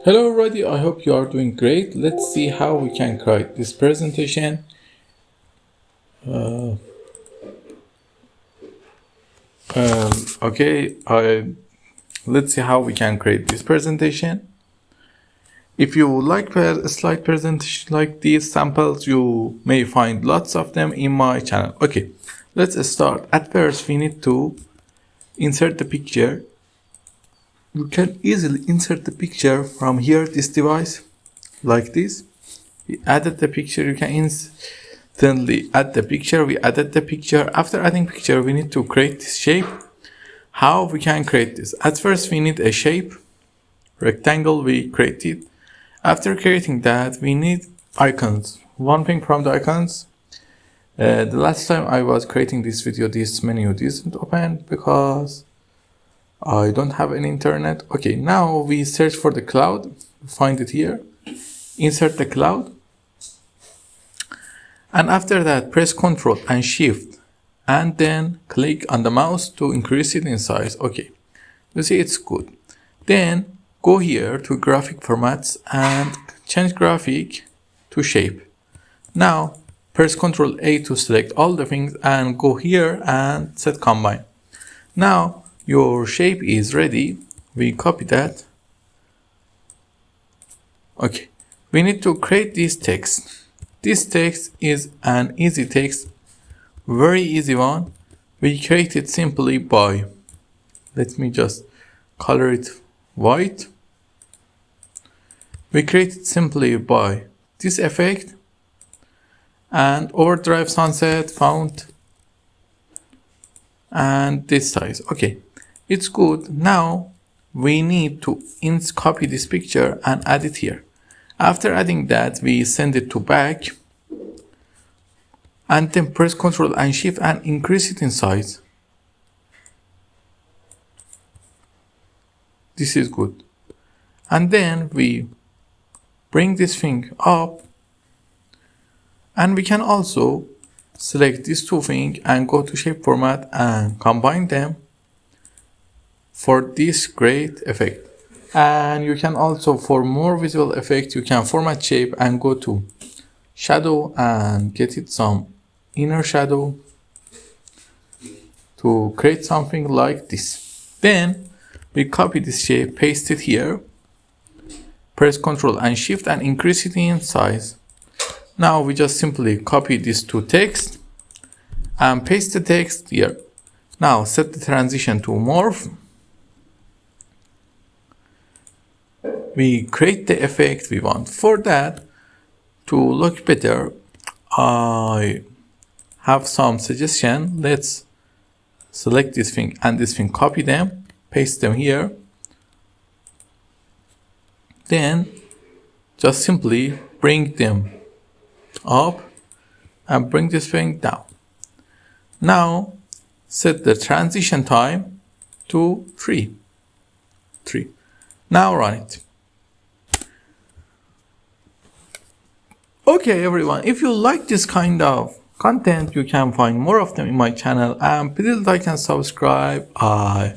Hello everybody, I hope you are doing great. Let's see how we can create this presentation. Let's see how we can create this presentation. If you would like a slide presentation like these samples, you may find lots of them in my channel. Okay, let's start. At first, we need to insert the picture. You can easily insert the picture from here, this device, like this. We added the picture. You can instantly add the picture. We added the picture. After adding picture, we need to create this shape. How we can create this? At first, we need a shape, rectangle. We create it. After creating that, we need icons. One thing from the icons. The last time I was creating this video, this menu didn't open because I don't have an internet. Okay, now we search for the cloud. Find it here. Insert the cloud. And after that, press Ctrl and Shift. And then click on the mouse to increase it in size. Okay, you see it's good. Then go here to graphic formats and change graphic to shape. Now press Ctrl A to select all the things and go here and set combine. Now your shape is ready. We copy that. Okay, we need to create this text. This text is an easy text, very easy one. We create it simply by, let me just color it white. We create it simply by this effect and overdrive sunset font and this size. Okay, it's good. Now we need to copy this picture and add it here. After adding that, we send it to back and then press Ctrl and Shift and increase it in size. This is good. And then we bring this thing up and we can also select these two things and go to shape format and combine them for this great effect. And you can also, for more visual effect, you can format shape and go to shadow and get it some inner shadow to create something like this. Then we copy this shape, paste it here, press Ctrl and Shift and increase it in size. Now we just simply copy this to text and paste the text here. Now set the transition to morph. We create the effect we want. For that, to look better, I have some suggestion. Let's select this thing and this thing, copy them, paste them here. Then just simply bring them up and bring this thing down. Now set the transition time to 3. Now run it. Okay everyone, if you like this kind of content, you can find more of them in my channel, and please like and subscribe. I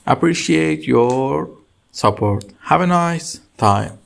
appreciate your support. Have a nice time.